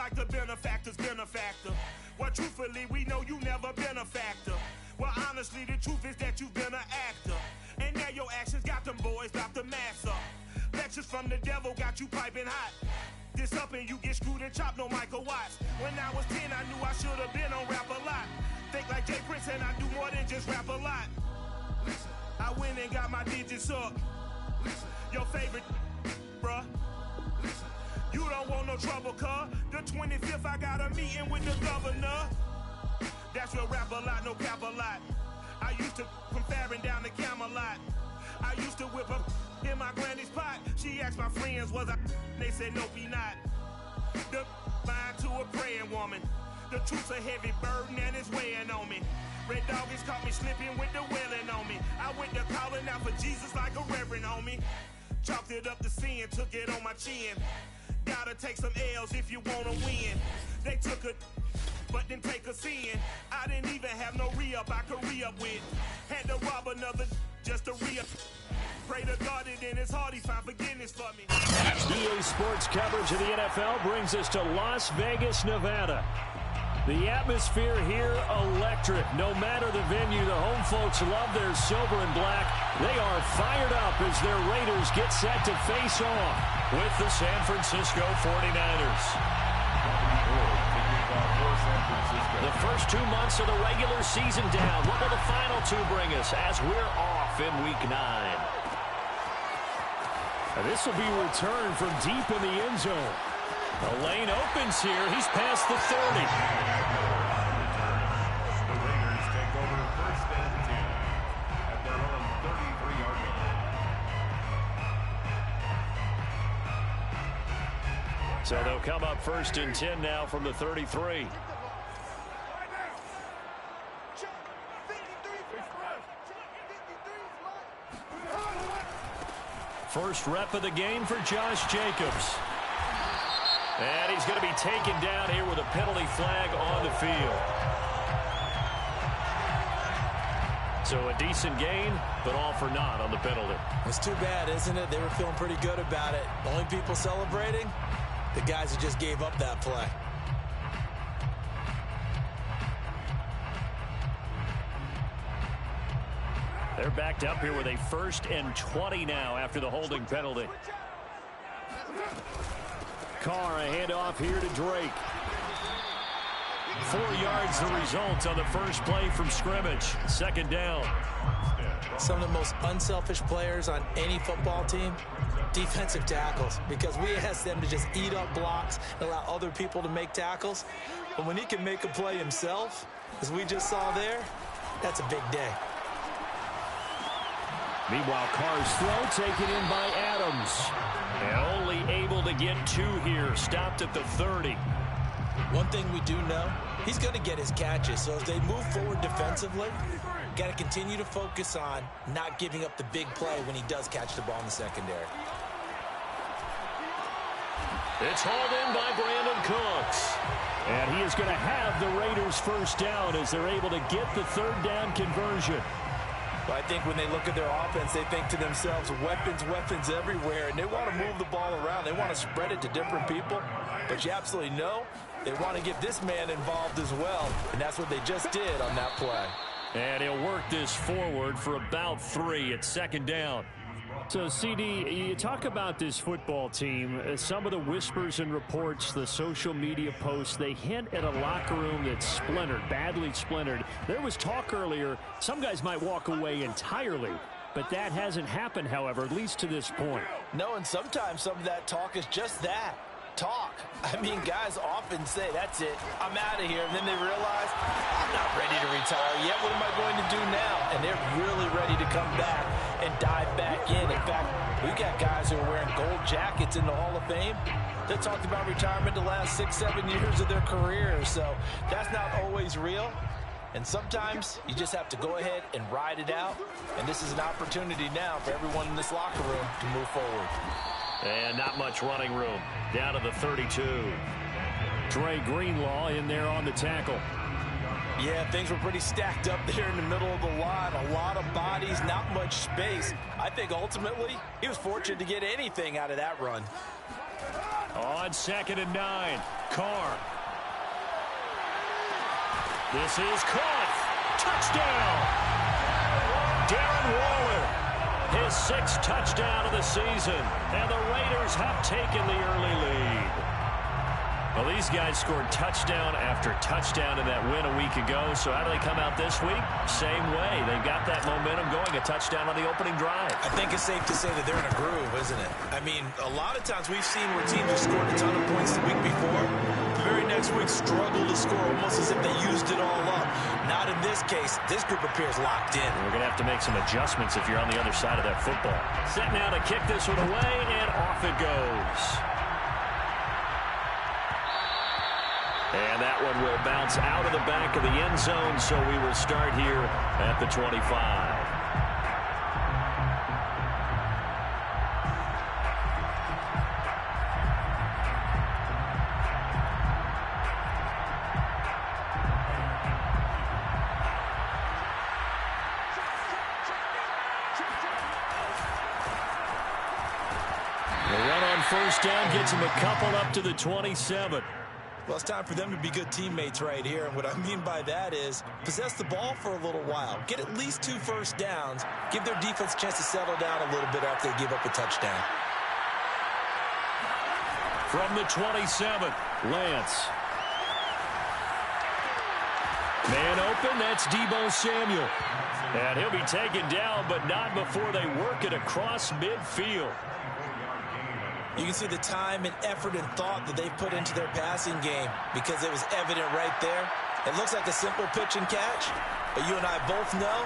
like the benefactor's benefactor. Well, truthfully, we know you never been a factor. Well, honestly, the truth is that you've been an actor. And now your actions got them boys about to mass up. Lectures from the devil got you piping hot. This up and you get screwed and chopped, no Michael Watts. When I was 10, I knew I should have been on rap a lot. Think like Jay Prince and I do more than just rap a lot. I went and got my digits up. Your favorite, bruh. You don't want no trouble, cuz. The 25th, I got a meeting with the governor. That's real rap a lot, no cap a lot. I used to come faring down the Camelot. I used to whip up in my granny's pot. She asked my friends, was I? They said, nope, he not. The line to a praying woman. The truth's a heavy burden and it's weighing on me. Red doggies caught me slipping with the wailing on me. I went to calling out for Jesus like a reverend homie. Chalked it up to sin, took it on my chin. Gotta take some L's if you wanna win. They took a but didn't take a sin. I didn't even have no re-up I could re-up with. Had to rob another just to re-up. Pray to God it in his heart he found forgiveness for me. EA Sports coverage of the NFL brings us to Las Vegas, Nevada. The atmosphere here, electric. No matter the venue, the home folks love their silver and black. They are fired up as their Raiders get set to face off with the San Francisco 49ers. The first 2 months of the regular season down. What will the final two bring us as we're off in Week 9? This will be returned from deep in the end zone. The lane opens here. He's past the 30. The Raiders take over first and 10 at their own 33-yard line. So they'll come up first and 10 now from the 33. First rep of the game for Josh Jacobs. And he's going to be taken down here with a penalty flag on the field. So a decent gain, but all for naught on the penalty. It's too bad, isn't it? They were feeling pretty good about it. The only people celebrating, the guys who just gave up that play. They're backed up here with a 1st and 20 now after the holding penalty. Carr, a handoff here to Drake. 4 yards the result on the first play from scrimmage. Second down. Some of the most unselfish players on any football team, defensive tackles, because we ask them to just eat up blocks and allow other people to make tackles. But when he can make a play himself, as we just saw there, that's a big day. Meanwhile, Carr's throw taken in by Adams. And only able to get 2 here. Stopped at the 30. One thing we do know, he's going to get his catches. So as they move forward defensively, got to continue to focus on not giving up the big play when he does catch the ball in the secondary. It's hauled in by Brandon Cooks. And he is going to have the Raiders first down as they're able to get the 3rd down conversion. But I think when they look at their offense, they think to themselves, weapons, weapons everywhere, and they want to move the ball around. They want to spread it to different people. But you absolutely know they want to get this man involved as well, and that's what they just did on that play. And he'll work this forward for about 3 at 2nd down. So, CD, you talk about this football team. Some of the whispers and reports, the social media posts, they hint at a locker room that's splintered, badly splintered. There was talk earlier, some guys might walk away entirely, but that hasn't happened, however, at least to this point. No, and sometimes some of that talk is just that. Talk. I mean, guys often say, that's it, I'm out of here. And then they realize, I'm not ready to retire yet. What am I going to do now? And they're really ready to come back and dive back in. In fact, we've got guys who are wearing gold jackets in the Hall of Fame. They talked about retirement the last 6-7 years of their career. So that's not always real. And sometimes you just have to go ahead and ride it out. And this is an opportunity now for everyone in this locker room to move forward. And not much running room. Down to the 32. Dre Greenlaw in there on the tackle. Yeah, things were pretty stacked up there in the middle of the line. A lot of bodies, not much space. I think ultimately he was fortunate to get anything out of that run. On on 2nd and 9. Carr. This is caught. Touchdown. Darren Waller. His 6th touchdown of the season. And the Raiders have taken the early lead. Well, these guys scored touchdown after touchdown in that win a week ago. So how do they come out this week? Same way. They've got that momentum going. A touchdown on the opening drive. I think it's safe to say that they're in a groove, isn't it? I mean, a lot of times we've seen where teams have scored a ton of points the week before. The very next week struggle to score almost as if they used it all up. Not in this case. This group appears locked in. We're going to have to make some adjustments if you're on the other side of that football. Set now to kick this one away, and off it goes. And that one will bounce out of the back of the end zone, so we will start here at the 25. The run on first down gets him a couple up to the 27. Well, it's time for them to be good teammates right here. And what I mean by that is possess the ball for a little while. Get at least 2 first downs. Give their defense a chance to settle down a little bit after they give up a touchdown. From the 27, Lance. Man open, that's Deebo Samuel. And he'll be taken down, but not before they work it across midfield. You can see the time and effort and thought that they've put into their passing game because it was evident right there. It looks like a simple pitch and catch, but you and I both know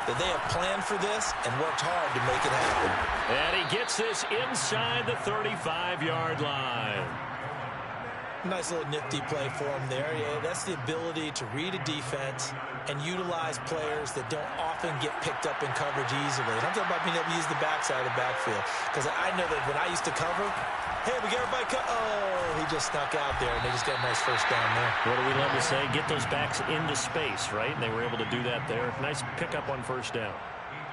that they have planned for this and worked hard to make it happen. And he gets this inside the 35-yard line. Nice little nifty play for him there. Yeah, that's the ability to read a defense and utilize players that don't often get picked up in coverage easily. And I'm talking about being able to use the backside of the backfield. Because I know that when I used to cover, hey, we got everybody oh, he just snuck out there, and they just got a nice first down there. What do we love to say? Get those backs into space, right? And they were able to do that there. Nice pickup on first down.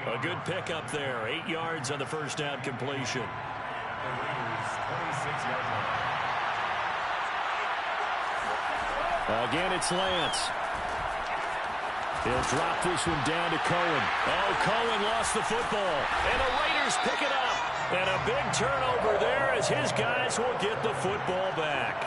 A good pickup there. 8 yards on the first down completion. 26-yard line. Again, it's Lance. He'll drop this one down to Cohen. Oh, Cohen lost the football. And the Raiders pick it up. And a big turnover there as his guys will get the football back.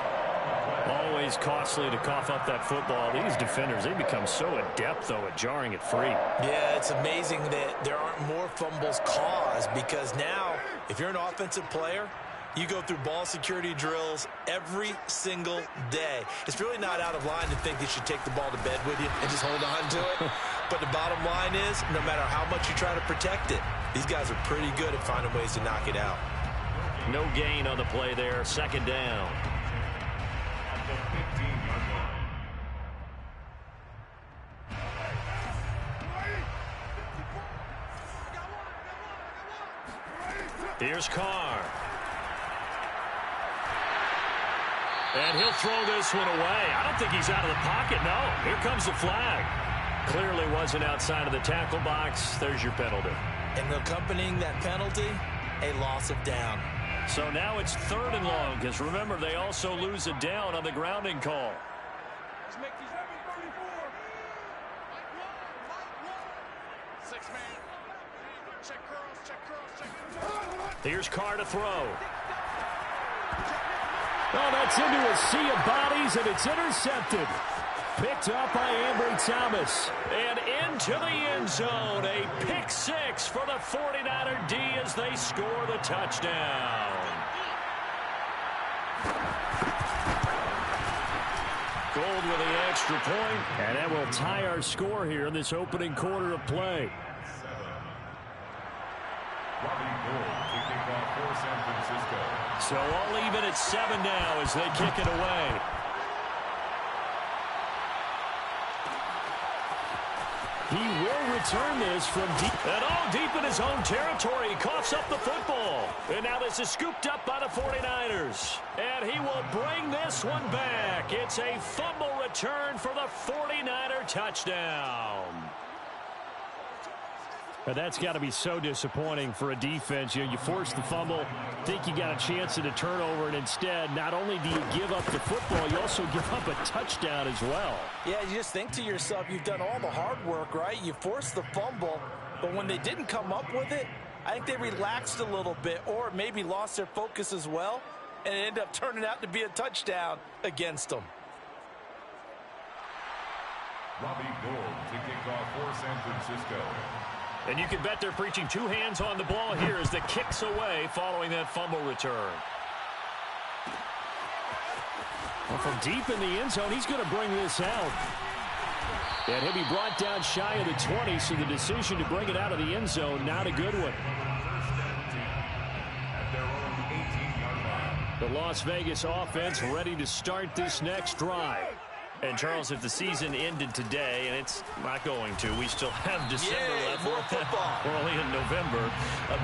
Always costly to cough up that football. These defenders, they become so adept, though, at jarring it free. Yeah, it's amazing that there aren't more fumbles caused because now, if you're an offensive player, you go through ball security drills every single day. It's really not out of line to think you should take the ball to bed with you and just hold on to it. But the bottom line is, no matter how much you try to protect it, these guys are pretty good at finding ways to knock it out. No gain on the play there. Second down. At the 15-yard line. Here's Carr. And he'll throw this one away. I don't think he's out of the pocket, no. Here comes the flag. Clearly wasn't outside of the tackle box. There's your penalty. And accompanying that penalty, a loss of down. So now it's 3rd and long, because remember, they also lose a down on the grounding call. Here's Carr to throw. Oh, that's into a sea of bodies, and it's intercepted. Picked up by Ambry Thomas. And into the end zone. A pick 6 for the 49er D as they score the touchdown. Gold with the extra point, and that will tie our score here in this opening quarter of play. San Francisco. So all even at 7 now as they kick it away. He will return this from deep. And all deep in his own territory. He coughs up the football. And now this is scooped up by the 49ers. And he will bring this one back. It's a fumble return for the 49er touchdown. But that's got to be so disappointing for a defense. You force the fumble, think you got a chance at a turnover, and instead, not only do you give up the football, you also give up a touchdown as well. Yeah, you just think to yourself, you've done all the hard work, right? You forced the fumble, but when they didn't come up with it, I think they relaxed a little bit or maybe lost their focus as well, and it ended up turning out to be a touchdown against them. Robbie Gould to kick off for San Francisco. And you can bet they're preaching two hands on the ball here as the kick's away following that fumble return. Well, from deep in the end zone, he's going to bring this out. And he'll be brought down shy of the 20, so the decision to bring it out of the end zone, not a good one. At their own 18-yard line. The Las Vegas offense ready to start this next drive. And, Charles, if the season ended today, and it's not going to, we still have December left. More football. We're only in November.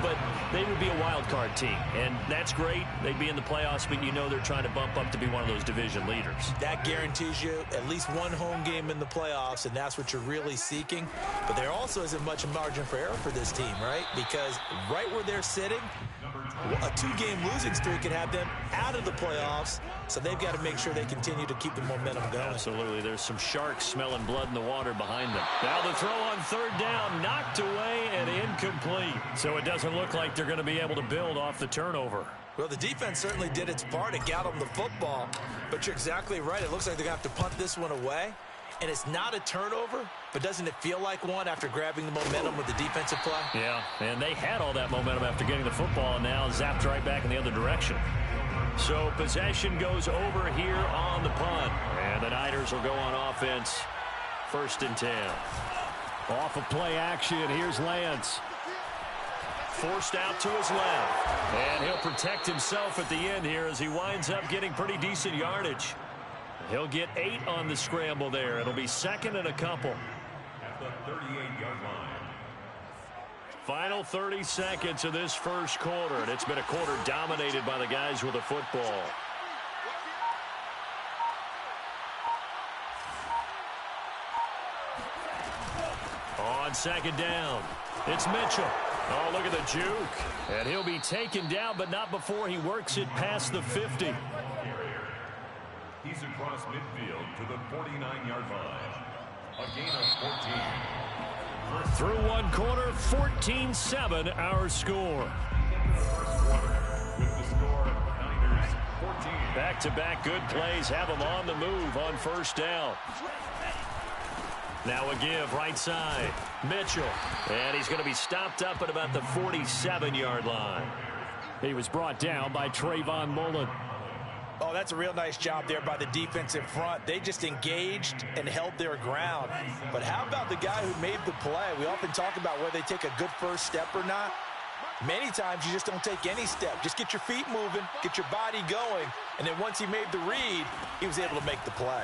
But they would be a wild card team, and that's great. They'd be in the playoffs, but you know they're trying to bump up to be one of those division leaders. That guarantees you at least one home game in the playoffs, and that's what you're really seeking. But there also isn't much margin for error for this team, right? Because right where they're sitting, a two-game losing streak could have them out of the playoffs, so they've got to make sure they continue to keep the momentum going. Absolutely. There's some sharks smelling blood in the water behind them. Now the throw on third down, knocked away and incomplete. So it doesn't look like they're going to be able to build off the turnover. Well, the defense certainly did its part. It got them the football, but you're exactly right. It looks like they're going to have to punt this one away, and it's not a turnover, but doesn't it feel like one after grabbing the momentum with the defensive play? Yeah, and they had all that momentum after getting the football, and now zapped right back in the other direction. So possession goes over here on the punt, and the Niners will go on offense, 1st and 10. Off of play action, here's Lance. Forced out to his left, and he'll protect himself at the end here as he winds up getting pretty decent yardage. He'll get 8 on the scramble there. It'll be 2nd and a couple. At the 38-yard line. Final 30 seconds of this first quarter, and it's been a quarter dominated by the guys with the football. On 2nd down, it's Mitchell. Oh, look at the juke. And he'll be taken down, but not before he works it past the 50. He's across midfield to the 49-yard line. A gain of 14. Through one quarter, 14-7 our score. First quarter with the score, Niners 14. Back-to-back good plays have them on the move on 1st down. Now a give right side. Mitchell. And he's going to be stopped up at about the 47-yard line. He was brought down by Trayvon Mullen. Oh, that's a real nice job there by the defensive front. They just engaged and held their ground. But how about the guy who made the play? We often talk about whether they take a good first step or not. Many times you just don't take any step. Just get your feet moving, get your body going, and then once he made the read, he was able to make the play.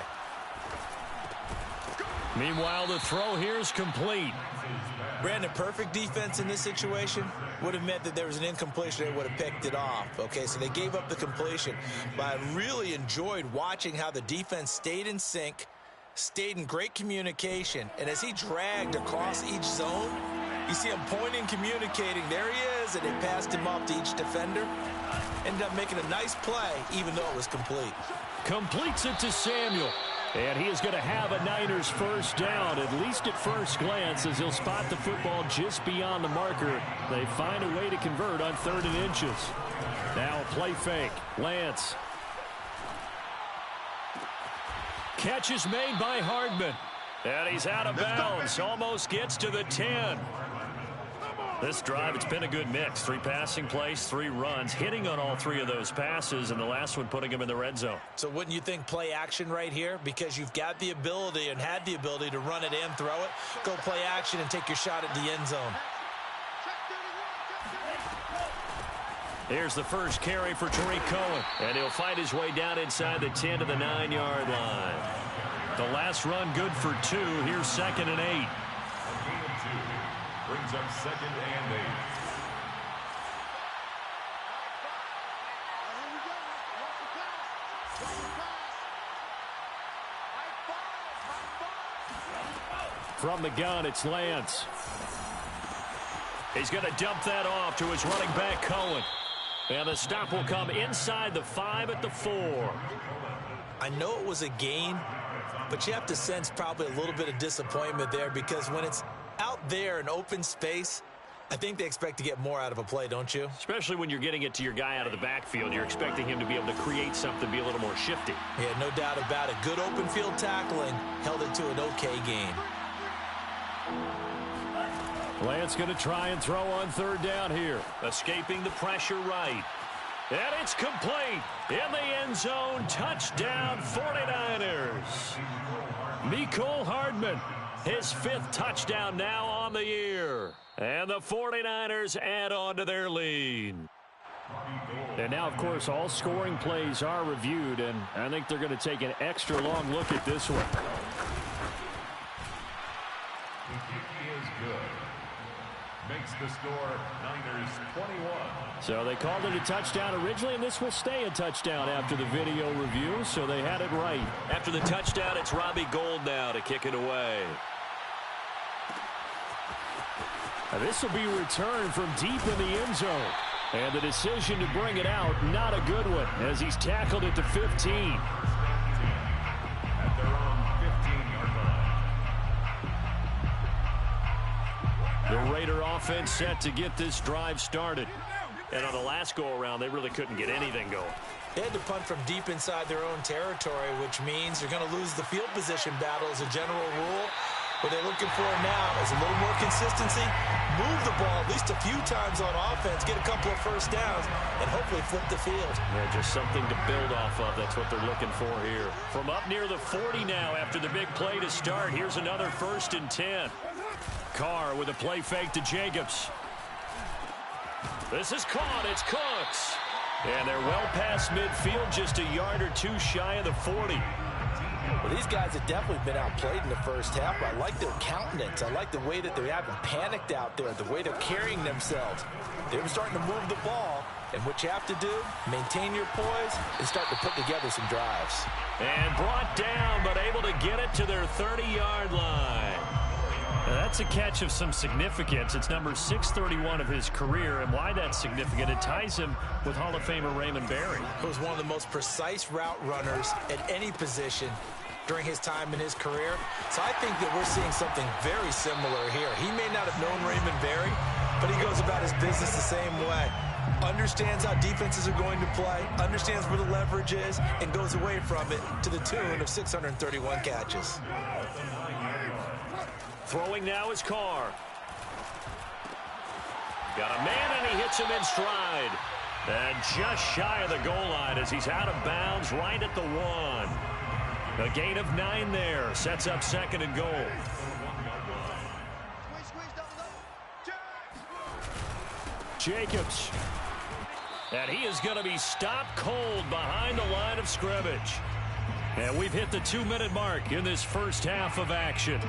Meanwhile, the throw here is complete. Brandon, perfect defense in this situation would have meant that there was an incompletion. They would have picked it off. Okay, so they gave up the completion. But I really enjoyed watching how the defense stayed in sync, stayed in great communication. And as he dragged across each zone, you see him pointing, communicating. There he is, and they passed him off to each defender. Ended up making a nice play, even though it was complete. Completes it to Samuel. And he is going to have a Niners first down, at least at first glance, as he'll spot the football just beyond the marker. They find a way to convert on 3rd and inches. Now a play fake. Lance. Catch is made by Hardman. And he's out of bounds. Almost gets to the 10. This drive, it's been a good mix. 3 passing plays, 3 runs, hitting on all 3 of those passes, and the last one putting him in the red zone. So wouldn't you think play action right here? Because you've got the ability and had the ability to run it and throw it. Go play action and take your shot at the end zone. Here's the first carry for Tariq Cohen, and he'll fight his way down inside the 10 to the 9-yard line. The last run good for 2. Here's 2nd and 8. Brings up 2nd and 8. From the gun, it's Lance. He's going to dump that off to his running back, Cohen. And the stop will come inside the 5 at the 4. I know it was a gain, but you have to sense probably a little bit of disappointment there, because when it's out there in open space, I think they expect to get more out of a play, don't you? Especially when you're getting it to your guy out of the backfield. You're expecting him to be able to create something, be a little more shifty. Yeah, no doubt about it. Good open field tackling held it to an okay gain. Lance going to try and throw on 3rd down here. Escaping the pressure right. And it's complete. In the end zone. Touchdown 49ers. Mecole Hardman. His 5th touchdown now on the year. And the 49ers add on to their lead. And now, of course, all scoring plays are reviewed, and I think they're going to take an extra long look at this one. Makes the score Niners 21. So they called it a touchdown originally, and this will stay a touchdown after the video review, so they had it right. After the touchdown, it's Robbie Gould now to kick it away. Now this will be returned from deep in the end zone. And the decision to bring it out, not a good one, as he's tackled at the 15. At their own 15-yard line. The Raider offense set to get this drive started. And on the last go-around, they really couldn't get anything going. They had to punt from deep inside their own territory, which means you're going to lose the field position battle as a general rule. What they're looking for now is a little more consistency, move the ball at least a few times on offense, get a couple of first downs, and hopefully flip the field. Yeah, just something to build off of. That's what they're looking for here. From up near the 40 now after the big play to start, here's another 1st and 10. Carr with a play fake to Jacobs. This is caught. It's Cooks. And they're well past midfield, just a yard or two shy of the 40. Well, these guys have definitely been outplayed in the first half, but I like their countenance. I like the way that they haven't panicked out there, the way they're carrying themselves. They were starting to move the ball, and what you have to do, maintain your poise and start to put together some drives. And brought down, but able to get it to their 30-yard line. Now that's a catch of some significance. It's number 631 of his career, and why that's significant, it ties him with Hall of Famer Raymond Berry. He was one of the most precise route runners at any position during his time in his career. So I think that we're seeing something very similar here. He may not have known Raymond Berry, but he goes about his business the same way. Understands how defenses are going to play, understands where the leverage is, and goes away from it to the tune of 631 catches. Throwing now is Carr. Got a man, and he hits him in stride. And just shy of the goal line as he's out of bounds right at the 1. A gain of 9 there. Sets up 2nd and goal. Jacobs. And he is going to be stopped cold behind the line of scrimmage. And we've hit the 2-minute mark in this first half of action.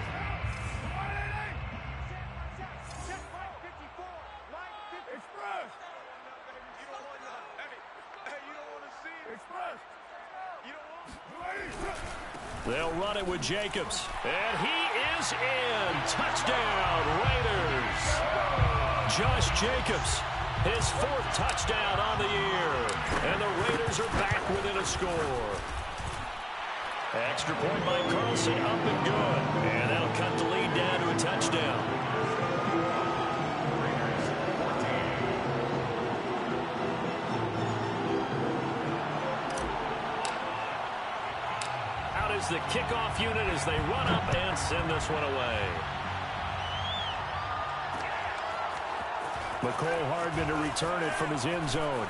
They'll run it with Jacobs. And he is in. Touchdown, Raiders. Josh Jacobs, his 4th touchdown on the year. And the Raiders are back within a score. Extra point by Carlson, up and good. And that'll cut the lead down to a touchdown. The kickoff unit as they run up and send this one away. Mecole Hardman to return it from his end zone.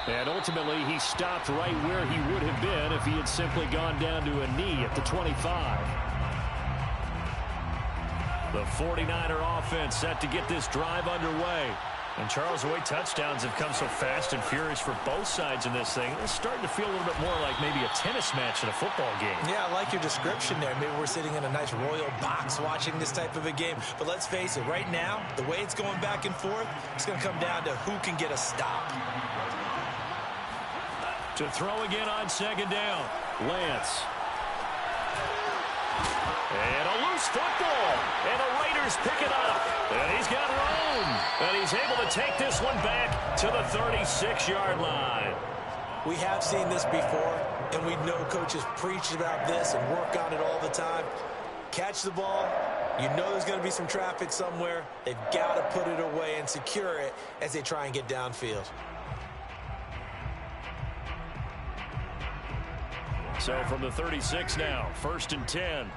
And ultimately, he stopped right where he would have been if he had simply gone down to a knee at the 25. The 49er offense set to get this drive underway. And Charles, the way touchdowns have come so fast and furious for both sides in this thing, it's starting to feel a little bit more like maybe a tennis match in a football game. Yeah, I like your description there. Maybe we're sitting in a nice royal box watching this type of a game. But let's face it, right now, the way it's going back and forth, it's going to come down to who can get a stop. To throw again on 2nd down, Lance. And a loose football. And the Raiders pick it up. And he's got room. And he's able to take this one back to the 36-yard line. We have seen this before, and we know coaches preach about this and work on it all the time. Catch the ball. You know there's going to be some traffic somewhere. They've got to put it away and secure it as they try and get downfield. So from the 36 now, 1st and 10.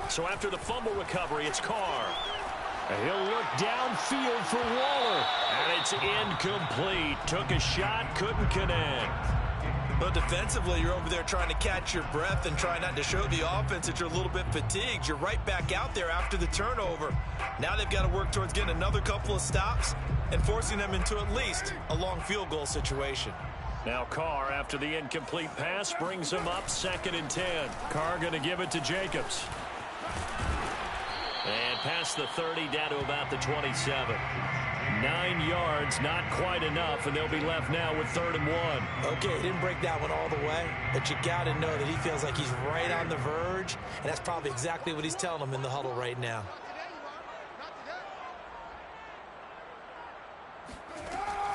So after the fumble recovery, it's Carr. And he'll look downfield for Waller. And it's incomplete. Took a shot, couldn't connect. But defensively, you're over there trying to catch your breath and try not to show the offense that you're a little bit fatigued. You're right back out there after the turnover. Now they've got to work towards getting another couple of stops and forcing them into at least a long field goal situation. Now Carr, after the incomplete pass, brings him up 2nd and 10. Carr going to give it to Jacobs. And past the 30 down to about the 27. 9 yards, not quite enough, and they'll be left now with 3rd and 1. Okay, he didn't break that one all the way, but you got to know that he feels like he's right on the verge, and that's probably exactly what he's telling them in the huddle right now.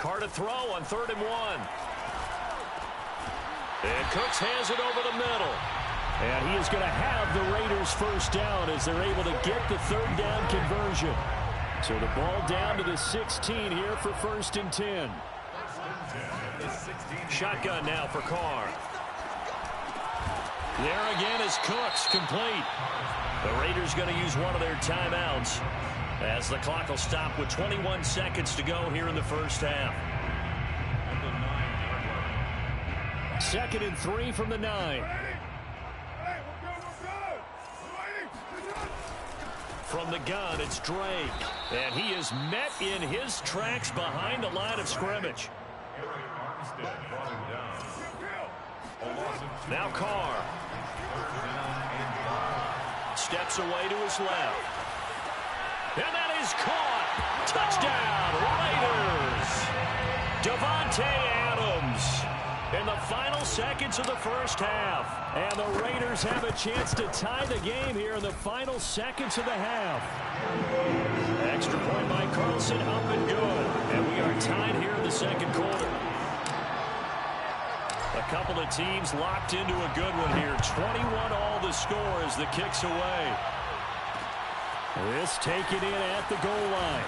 Carr to throw on 3rd and 1. And Cooks has it over the middle. And he is going to have the Raiders first down as they're able to get the 3rd down conversion. So the ball down to the 16 here for 1st and 10. Shotgun now for Carr. There again is Cooks, complete. The Raiders going to use one of their timeouts as the clock will stop with 21 seconds to go here in the first half. 2nd and 3 from the 9. From the gun, it's Drake. And he is met in his tracks behind the line of scrimmage. Now Carr. Steps away to his left. And that is caught. Touchdown, Raiders. Davante Adams. In the final seconds of the first half. And the Raiders have a chance to tie the game here in the final seconds of the half. Extra point by Carlson, up and good. And we are tied here in the second quarter. A couple of teams locked into a good one here. 21 all the score as the kick's away. This taken in at the goal line.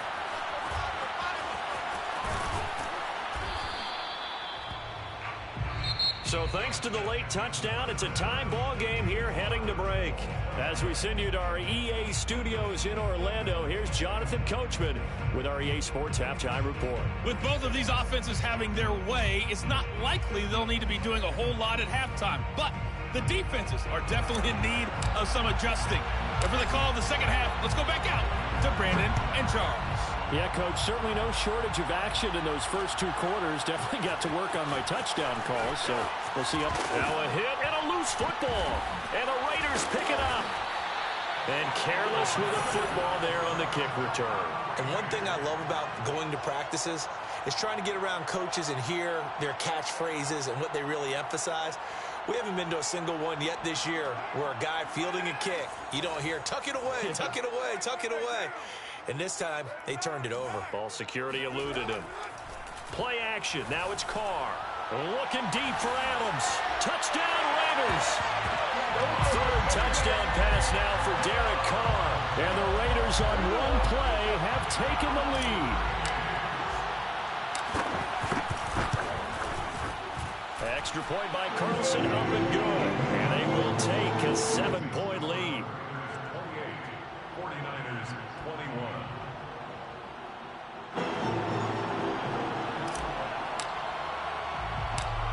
So thanks to the late touchdown, it's a tie ball game here heading to break. As we send you to our EA studios in Orlando, here's Jonathan Coachman with our EA Sports Halftime Report. With both of these offenses having their way, it's not likely they'll need to be doing a whole lot at halftime. But the defenses are definitely in need of some adjusting. And for the call of the second half, let's go back out to Brandon and Charles. Yeah, Coach, certainly no shortage of action in those first 2 quarters. Definitely got to work on my touchdown calls, so we'll see up. Now a hit and a loose football. And the Raiders pick it up. And careless with a football there on the kick return. And one thing I love about going to practices is trying to get around coaches and hear their catchphrases and what they really emphasize. We haven't been to a single one yet this year where a guy fielding a kick, you don't hear, tuck it away, tuck it away, tuck it away. And this time, they turned it over. Ball security eluded him. Play action. Now it's Carr. Looking deep for Adams. Touchdown, Raiders. 3rd touchdown pass now for Derek Carr. And the Raiders on one play have taken the lead. Extra point by Carlson, up and good. And they will take a 7-point lead. 49ers 21.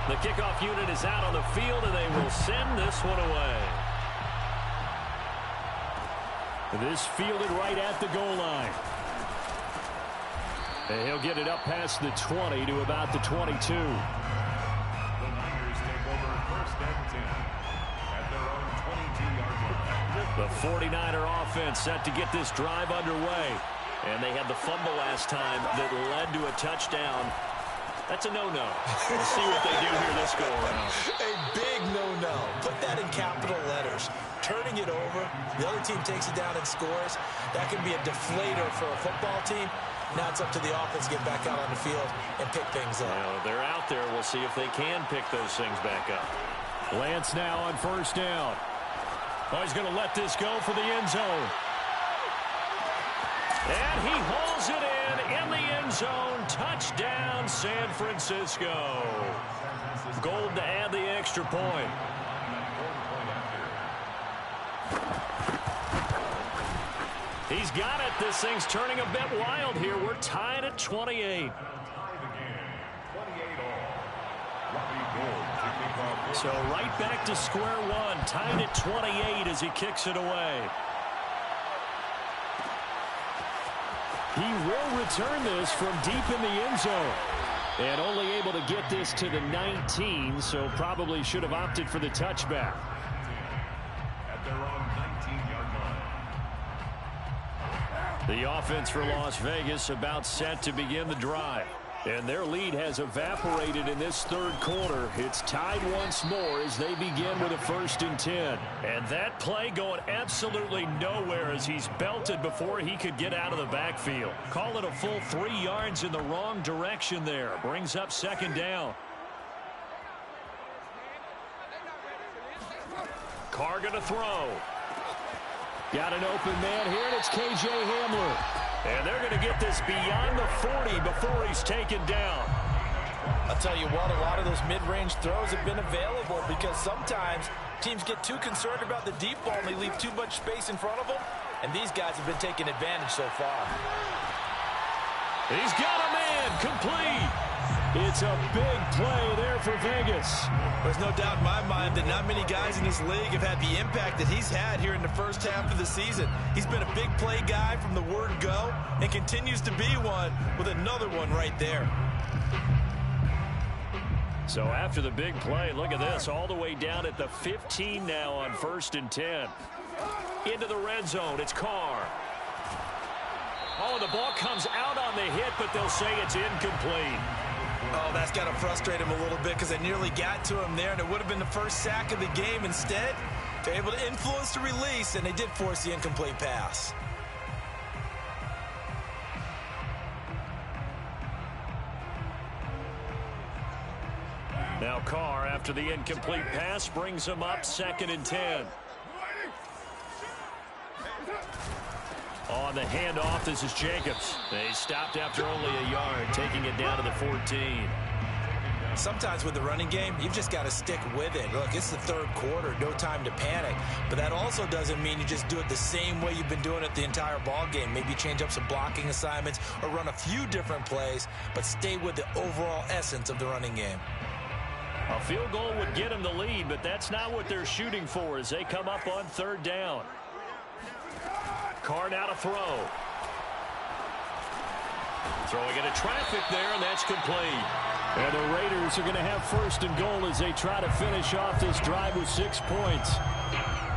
The kickoff unit is out on the field, and they will send this one away. This fielded right at the goal line. And he'll get it up past the 20 to about the 22. The Niners take over 1st and 10 at their own 22-yard line. The 49er offense set to get this drive underway. And they had the fumble last time that led to a touchdown. That's a no-no. We'll see what they do here this go around. A big no-no. Put that in capital letters. Turning it over, the other team takes it down and scores. That can be a deflator for a football team. Now it's up to the offense to get back out on the field and pick things up. Well, they're out there. We'll see if they can pick those things back up. Lance now on first down. Oh, he's going to let this go for the end zone. And he hauls it in the end zone. Touchdown, San Francisco. Gold to add the extra point. He's got it. This thing's turning a bit wild here. We're tied at 28. So right back to square one. Tied at 28 as he kicks it away. He will return this from deep in the end zone. And only able to get this to the 19, so probably should have opted for the touchback. At their own 19-yard line. The offense for Las Vegas about set to begin the drive. And their lead has evaporated in this third quarter. It's tied once more as they begin with a 1st and 10. And that play going absolutely nowhere as he's belted before he could get out of the backfield. Call it a full 3 yards in the wrong direction there. Brings up 2nd down. Carr going to throw. Got an open man here, and it's K.J. Hamler. And they're going to get this beyond the 40 before he's taken down. I'll tell you what, a lot of those mid-range throws have been available because sometimes teams get too concerned about the deep ball and they leave too much space in front of them. And these guys have been taking advantage so far. He's got a man, complete. It's a big play there for Vegas. There's no doubt in my mind that not many guys in this league have had the impact that he's had here in the first half of the season. He's been a big play guy from the word go and continues to be one with another one right there. So after the big play, look at this, all the way down at the 15 now on 1st and 10. Into the red zone, it's Carr. Oh, the ball comes out on the hit, but they'll say it's incomplete. Oh, that's got to frustrate him a little bit because they nearly got to him there, and it would have been the first sack of the game. Instead, they're able to influence the release, and they did force the incomplete pass. Now Carr, after the incomplete pass, brings him up 2nd and 10. On the handoff, this is Jacobs. They stopped after only a yard, taking it down to the 14. Sometimes with the running game, you've just got to stick with it. Look, it's the third quarter, no time to panic. But that also doesn't mean you just do it the same way you've been doing it the entire ball game. Maybe change up some blocking assignments or run a few different plays, but stay with the overall essence of the running game. A field goal would get them the lead, but that's not what they're shooting for as they come up on 3rd down. Carr now to throw. Throwing into traffic there, and that's complete. And the Raiders are going to have 1st and goal as they try to finish off this drive with 6 points.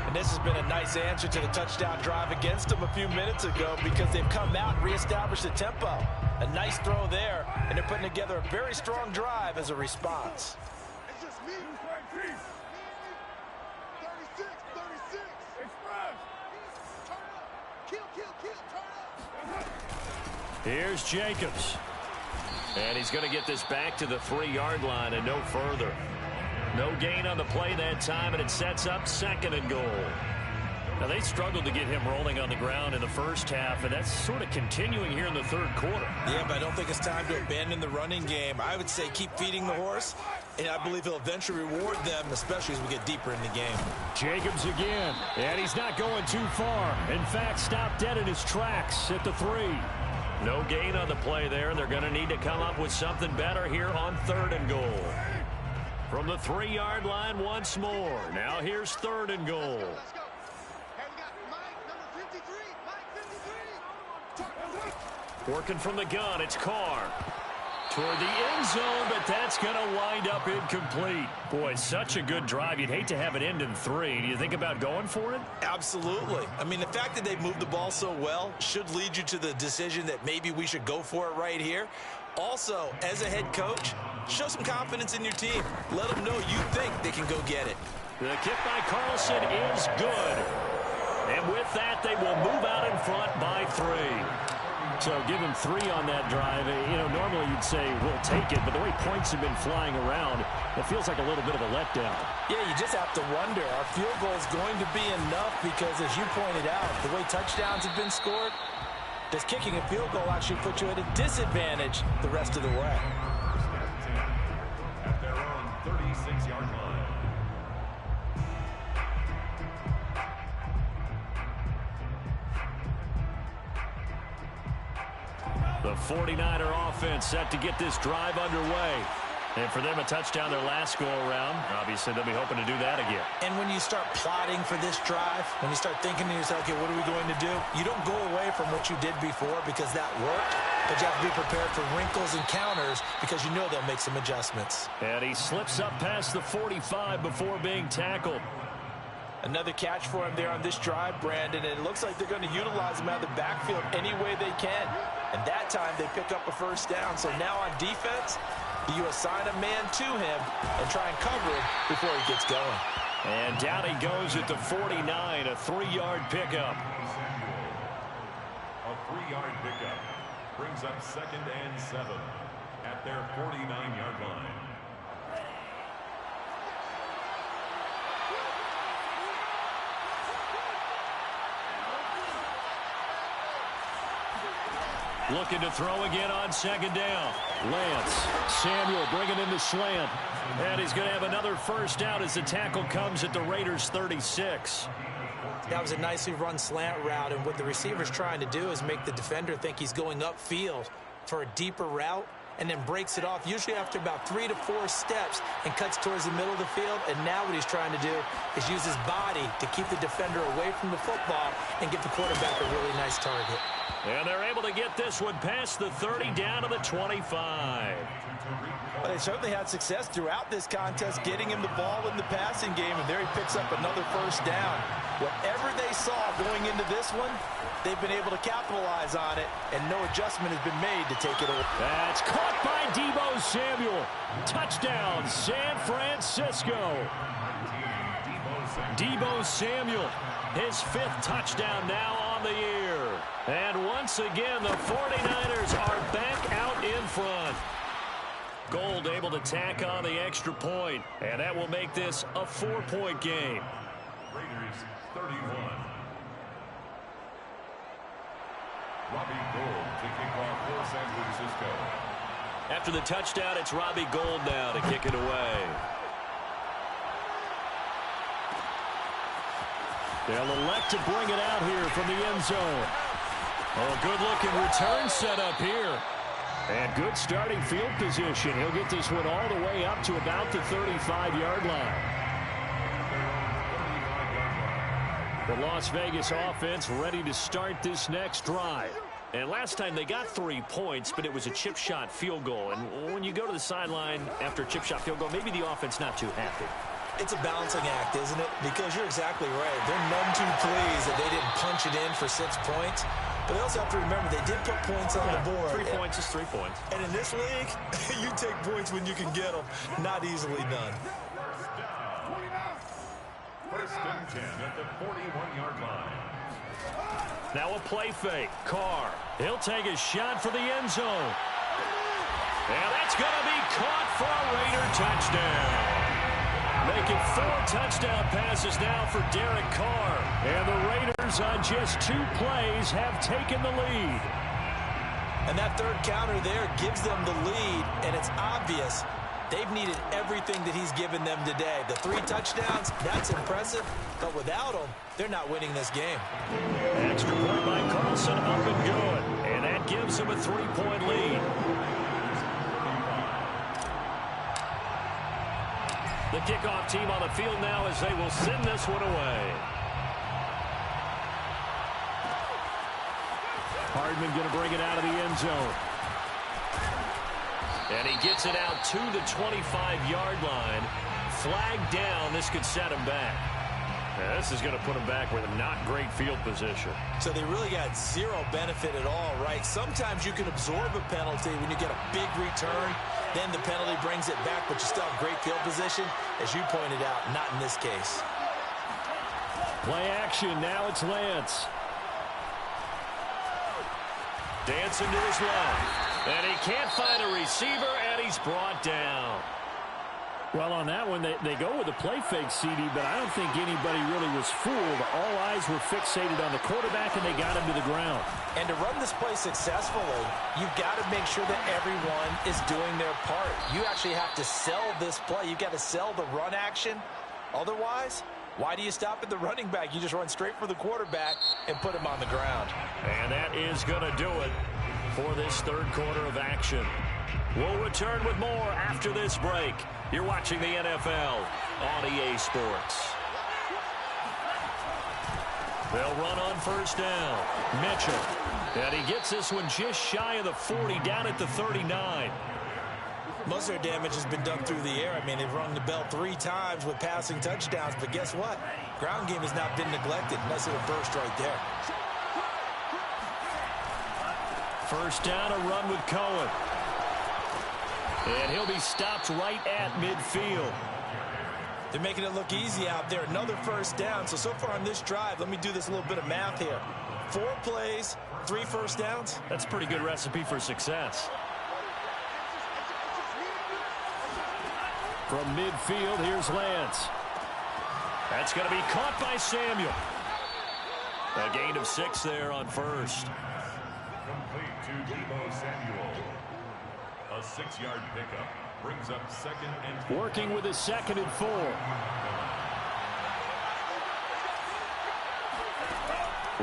And this has been a nice answer to the touchdown drive against them a few minutes ago because they've come out and reestablished the tempo. A nice throw there, and they're putting together a very strong drive as a response. It's just me. 36, 36. It's Truzz. Turn up. Kill, turn up. Here's Jacobs. And he's going to get this back to the 3-yard line and no further. No gain on the play that time, and it sets up 2nd and goal. Now, they struggled to get him rolling on the ground in the first half, and that's sort of continuing here in the third quarter. Yeah, but I don't think it's time to abandon the running game. I would say keep feeding the horse, and I believe he'll eventually reward them, especially as we get deeper in the game. Jacobs again, and he's not going too far. In fact, stopped dead in his tracks at the 3. No gain on the play there, and they're going to need to come up with something better here on 3rd and goal. From the 3-yard line once more. Now here's 3rd and goal. Working from the gun, it's Carr. Toward the end zone, but that's going to wind up incomplete. Boy, such a good drive. You'd hate to have it end in 3. Do you think about going for it? Absolutely. I mean, the fact that they've moved the ball so well should lead you to the decision that maybe we should go for it right here. Also, as a head coach, Show some confidence in your team. Let them know you think they can go get it. The kick by Carlson is good. And with that, they will move out in front by 3. So give him 3 on that drive. You know, normally you'd say we'll take it, but the way points have been flying around, it feels like a little bit of a letdown. Yeah, you just have to wonder, our field goal is going to be enough because, as you pointed out, the way touchdowns have been scored, does kicking a field goal actually put you at a disadvantage the rest of the way? At their own 36-yard line. The 49er offense set to get this drive underway. And for them, a touchdown their last go-around. Obviously, they'll be hoping to do that again. And when you start plotting for this drive, when you start thinking to yourself, okay, what are we going to do? You don't go away from what you did before because that worked, but you have to be prepared for wrinkles and counters because you know they'll make some adjustments. And he slips up past the 45 before being tackled. Another catch for him there on this drive, Brandon, and it looks like they're going to utilize him out of the backfield any way they can. And that time they pick up a first down. So now on defense, you assign a man to him and try and cover him before he gets going. And down he goes at the 49, a 3-yard pickup. A 3-yard pickup brings up 2nd and 7 at their 49-yard line. Looking to throw again on 2nd down. Lance, Samuel bringing in the slant. And he's going to have another first down as the tackle comes at the Raiders' 36. That was a nicely run slant route, and what the receiver's trying to do is make the defender think he's going upfield for a deeper route and then breaks it off, usually after about 3 to 4 steps, and cuts towards the middle of the field. And now what he's trying to do is use his body to keep the defender away from the football and give the quarterback a really nice target. And they're able to get this one past the 30 down to the 25. But they certainly had success throughout this contest getting him the ball in the passing game, and there he picks up another first down. Whatever they saw going into this one, they've been able to capitalize on it, and no adjustment has been made to take it away. That's caught by Deebo Samuel. Touchdown, San Francisco. Deebo Samuel, his 5th touchdown now on the year. And once again, the 49ers are back out in front. Gold able to tack on the extra point, and that will make this a 4-point game. Raiders 31. Robbie Gould to kick off for San Francisco. After the touchdown, it's Robbie Gould now to kick it away. They'll elect to bring it out here from the end zone. Oh, good-looking return set up here. And good starting field position. He'll get this one all the way up to about the 35-yard line. The Las Vegas offense ready to start this next drive. And last time they got 3 points, but it was a chip shot field goal. And when you go to the sideline after a chip shot field goal, maybe the offense not too happy. It's a balancing act, isn't it? Because you're exactly right. They're none too pleased that they didn't punch it in for 6 points. But they also have to remember they did put points on the board. 3 points is 3 points. And in this league, you take points when you can get them. Not easily done. First and 10 at the 41-yard line. Now a play fake. Carr. He'll take a shot for the end zone. And that's going to be caught for a Raider touchdown. Making 4 touchdown passes now for Derek Carr. And the Raiders on just 2 plays have taken the lead. And that third counter there gives them the lead, and it's obvious they've needed everything that he's given them today. The 3 touchdowns, that's impressive, but without them, they're not winning this game. Extra point by Carlson, up and good. And that gives them a 3-point lead. The kickoff team on the field now as they will send this one away. Hardman going to bring it out of the end zone. And he gets it out to the 25-yard line. Flag down. This could set him back. Now, this is going to put him back with a not great field position. So they really got 0 benefit at all, right? Sometimes you can absorb a penalty when you get a big return Then the penalty brings it back, but you still have great field position. As you pointed out, not in this case. Play action. Now it's Lance. Dancing to his left. And he can't find a receiver, and he's brought down. Well, on that one, they go with a play fake, CD, but I don't think anybody really was fooled. All eyes were fixated on the quarterback, and they got him to the ground. And to run this play successfully, you've got to make sure that everyone is doing their part. You actually have to sell this play. You've got to sell the run action. Otherwise, why do you stop at the running back? You just run straight for the quarterback and put him on the ground. And that is going to do it for this third quarter of action. We'll return with more after this break. You're watching the NFL on EA Sports. They'll run on first down. Mitchell. And he gets this one just shy of the 40, down at the 39. Most of their damage has been done through the air. I mean, they've rung the bell 3 times with passing touchdowns, but guess what? Ground game has not been neglected. Nice little burst right there. First down, a run with Cohen. And he'll be stopped right at midfield. They're making it look easy out there. Another first down. So far on this drive, let me do this little bit of math here. 4 plays, 3 first downs. That's a pretty good recipe for success. From midfield, here's Lance. That's going to be caught by Samuel. A gain of 6 there on first. Complete to Deebo Samuel. A 6-yard pickup brings up 2nd and 4. Working with a 2nd and 4.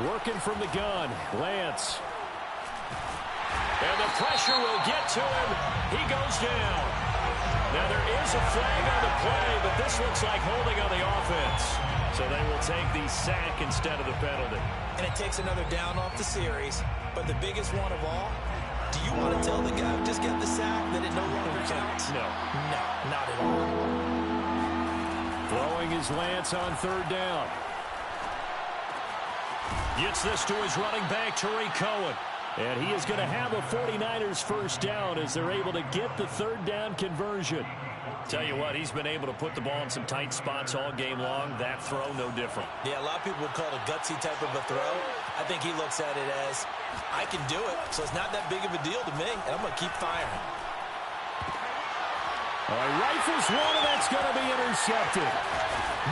Working from the gun, Lance. And the pressure will get to him. He goes down. Now there is a flag on the play, but this looks like holding on the offense. So they will take the sack instead of the penalty. And it takes another down off the series. But the biggest one of all, do you want to tell the guy who just got the sack that it no longer counts? No. No, not at all. Throwing his Lance on third down. Gets this to his running back, Tariq Cohen. And he is going to have a 49ers first down as they're able to get the third down conversion. Tell you what, he's been able to put the ball in some tight spots all game long. That throw, no different. Yeah, a lot of people would call it a gutsy type of a throw. I think he looks at it as, I can do it, so it's not that big of a deal to me, and I'm going to keep firing. All right, rifles one, and that's going to be intercepted.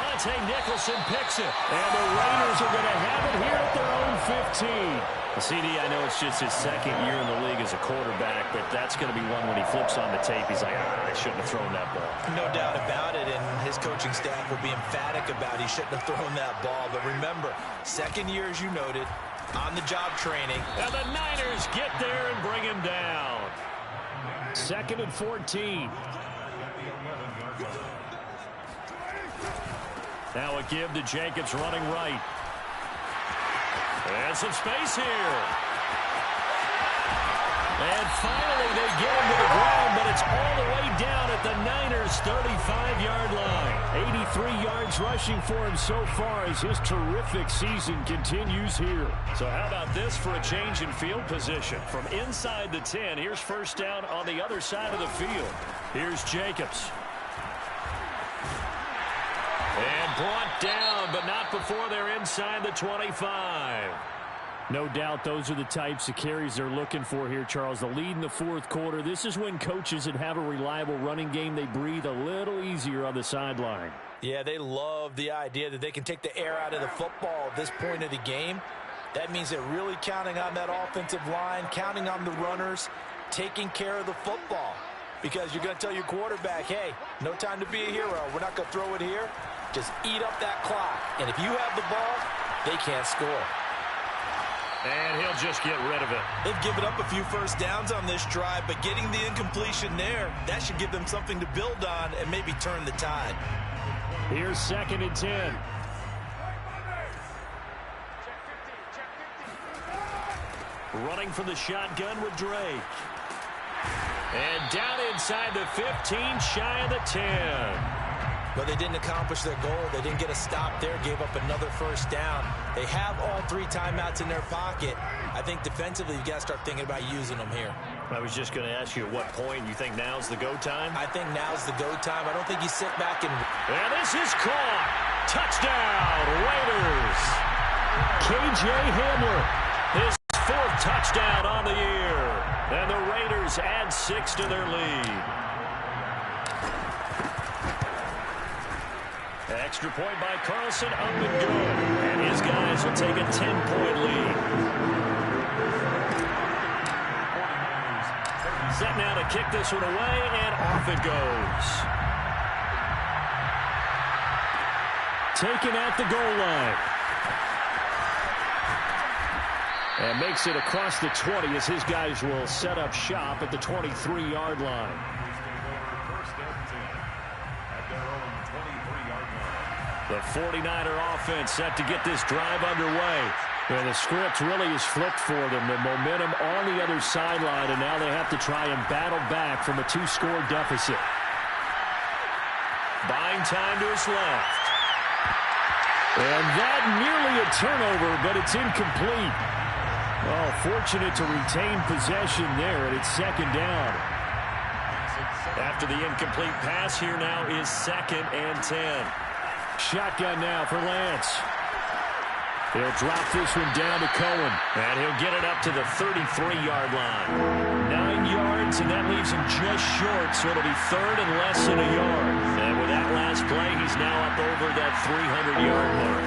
Monte Nicholson picks it, and the Raiders are going to have it here at their own 15. CD, I know it's just his 2nd year in the league as a quarterback, but that's going to be one when he flips on the tape. He's like, I shouldn't have thrown that ball. No doubt about it, and his coaching staff will be emphatic about he shouldn't have thrown that ball. But remember, 2nd year, as you noted, on-the-job training. And the Niners get there and bring him down. 2nd and 14. Now a give to Jacobs running right. And some space here. And finally they get him to the ground, but it's all the way down at the Niners' 35-yard line. 83 yards rushing for him so far as his terrific season continues here. So how about this for a change in field position? From inside the 10, here's first down on the other side of the field. Here's Jacobs. And brought down, but not before they're inside the 25. No doubt those are the types of carries they're looking for here, Charles. The lead in the 4th quarter. This is when coaches that have a reliable running game, they breathe a little easier on the sideline. Yeah, they love the idea that they can take the air out of the football at this point of the game. That means they're really counting on that offensive line, counting on the runners, taking care of the football. Because you're going to tell your quarterback, hey, no time to be a hero. We're not going to throw it here. Just eat up that clock. And if you have the ball, they can't score. And he'll just get rid of it. They've given up a few first downs on this drive, but getting the incompletion there, that should give them something to build on and maybe turn the tide. Here's 2nd and 10. Running from the shotgun with Drake. And down inside the 15, shy of the 10. But they didn't accomplish their goal. They didn't get a stop there, gave up another first down. They have all 3 timeouts in their pocket. I think defensively, you've got to start thinking about using them here. I was just going to ask you at what point you think now's the go time? I think now's the go time. I don't think you sit back and... And this is caught. Touchdown, Raiders. K.J. Hamler, his 4th touchdown on the year. And the Raiders add 6 to their lead. Extra point by Carlson, up and good. And his guys will take a 10-point lead. Set now to kick this one away, and off it goes. Taken at the goal line. And makes it across the 20 as his guys will set up shop at the 23-yard line. The 49er offense set to get this drive underway. And the script really is flipped for them. The momentum on the other sideline, and now they have to try and battle back from a 2-score deficit. Buying time to his left. And that nearly a turnover, but it's incomplete. Oh, fortunate to retain possession there, and it's 2nd down. After the incomplete pass, here now is 2nd and 10. Shotgun now for Lance. He'll drop this one down to Cohen. And he'll get it up to the 33-yard line. 9 yards, and that leaves him just short, so it'll be 3rd and less than a yard. And with that last play, he's now up over that 300-yard mark.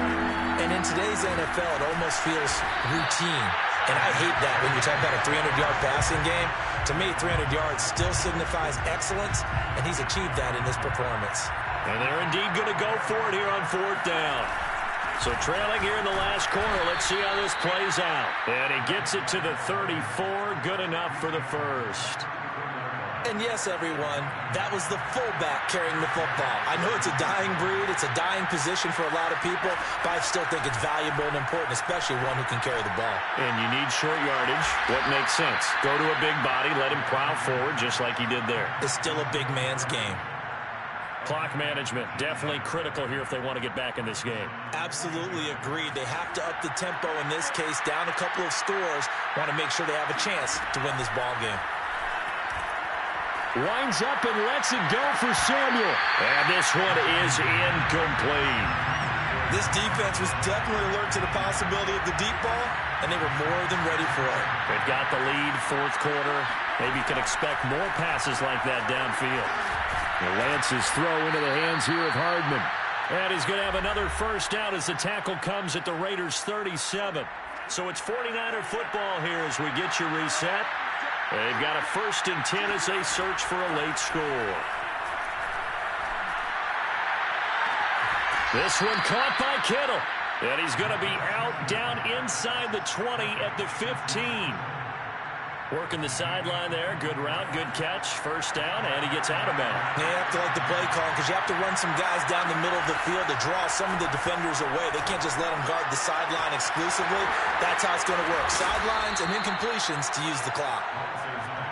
And in today's NFL, it almost feels routine. And I hate that when you talk about a 300-yard passing game. To me, 300 yards still signifies excellence, and he's achieved that in this performance. And they're indeed going to go for it here on 4th down. So trailing here in the last quarter, let's see how this plays out. And he gets it to the 34, good enough for the first. And yes, everyone, that was the fullback carrying the football. I know it's a dying breed, it's a dying position for a lot of people, but I still think it's valuable and important, especially one who can carry the ball. And you need short yardage. What makes sense? Go to a big body, let him plow forward just like he did there. It's still a big man's game. Clock management, definitely critical here if they want to get back in this game. Absolutely agreed. They have to up the tempo in this case, down a couple of scores. Want to make sure they have a chance to win this ball game. Winds up and lets it go for Samuel. And this one is incomplete. This defense was definitely alert to the possibility of the deep ball, and they were more than ready for it. They've got the lead, 4th quarter. Maybe you can expect more passes like that downfield. Lance's throw into the hands here of Hardman. And he's going to have another first down as the tackle comes at the Raiders' 37. So it's 49er football here as we get you reset. They've got a 1st and 10 as they search for a late score. This one caught by Kittle. And he's going to be out down inside the 20 at the 15. Working the sideline there. Good route, good catch. First down, and he gets out of bounds. You have to like the play call because you have to run some guys down the middle of the field to draw some of the defenders away. They can't just let them guard the sideline exclusively. That's how it's going to work. Sidelines and incompletions to use the clock.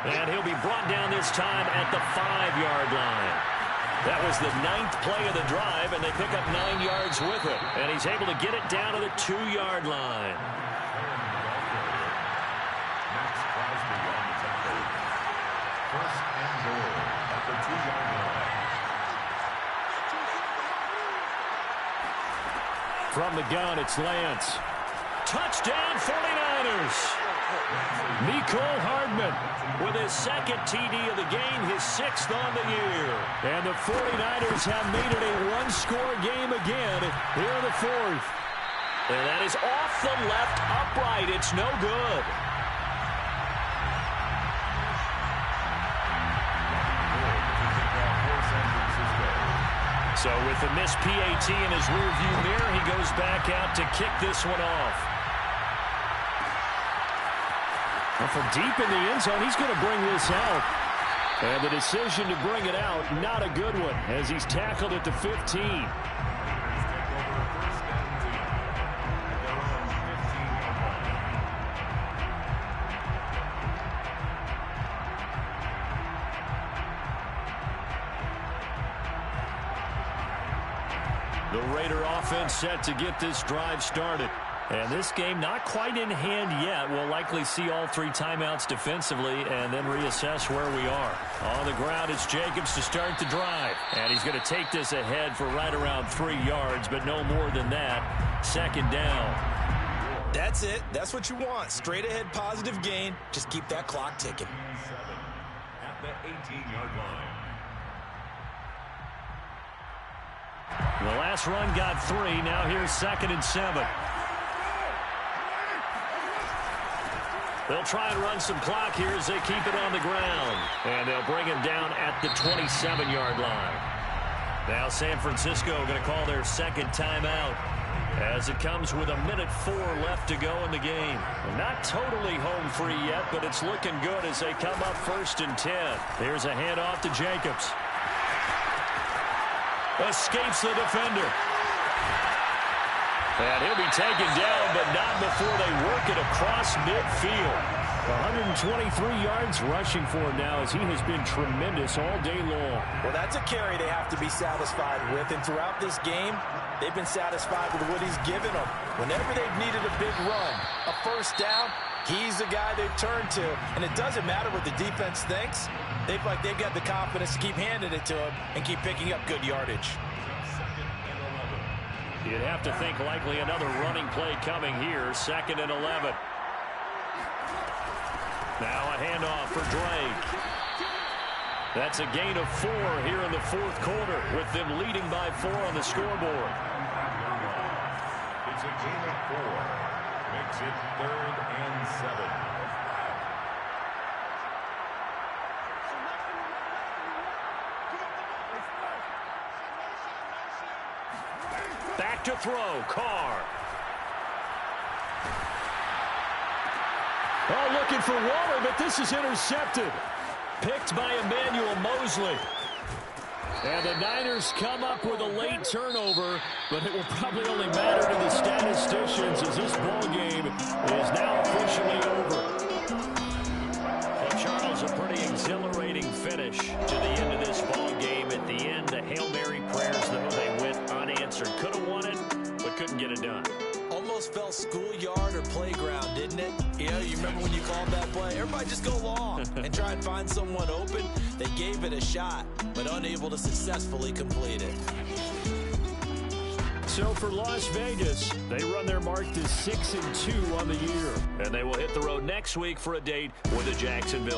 And he'll be brought down this time at the 5-yard line. That was the 9th play of the drive, and they pick up 9 yards with it. And he's able to get it down to the 2-yard line. From the gun, it's Lance. Touchdown, 49ers. Mecole Hardman with his 2nd TD of the game, his 6th on the year. And the 49ers have made it a 1-score game again here in the 4th. And that is off the left upright. It's no good. So with the missed PAT in his rearview mirror, he goes back out to kick this one off. Well, from deep in the end zone, he's going to bring this out. And the decision to bring it out, not a good one, as he's tackled at the 15. The Raider offense set to get this drive started. And this game not quite in hand yet. We'll likely see all 3 timeouts defensively and then reassess where we are. On the ground, it's Jacobs to start the drive. And he's going to take this ahead for right around 3 yards, but no more than that. Second down. That's it. That's what you want. Straight ahead positive gain. Just keep that clock ticking. 7 at the 18-yard line. The last run got 3. Now here's 2nd and 7. They'll try and run some clock here as they keep it on the ground. And they'll bring him down at the 27-yard line. Now San Francisco going to call their second timeout as it comes with 1:04 left to go in the game. Not totally home free yet, but it's looking good as they come up 1st and 10. Here's a handoff to Jacobs. Escapes the defender. And he'll be taken down, but not before they work it across midfield. 123 yards rushing for him now as he has been tremendous all day long. Well, that's a carry they have to be satisfied with. And throughout this game, they've been satisfied with what he's given them. Whenever they've needed a big run, a first down, he's the guy they've turned to. And it doesn't matter what the defense thinks. They've got the confidence to keep handing it to him and keep picking up good yardage. You'd have to think likely another running play coming here. 2nd and 11. Now a handoff for Drake. That's a gain of 4 here in the 4th quarter with them leading by 4 on the scoreboard. It's a gain of 4. Makes it 3rd and 7. Back to throw, Carr. Oh, looking for Waller, but this is intercepted. Picked by Emmanuel Mosley. And the Niners come up with a late turnover, but it will probably only matter to the statisticians as this ball game is now officially over. Well, Charles, a pretty exhilarating finish to the end of this ball game. At the end, the Hail Mary prayers, though, they went unanswered. Could have won it, but couldn't get it done. Almost felt schoolyard or playground, didn't it? Yeah, you remember when you called that play? Everybody just go long and try and find someone open. They gave it a shot, but unable to successfully complete it. So for Las Vegas, they run their mark to 6-2 on the year. And they will hit the road next week for a date with the Jacksonville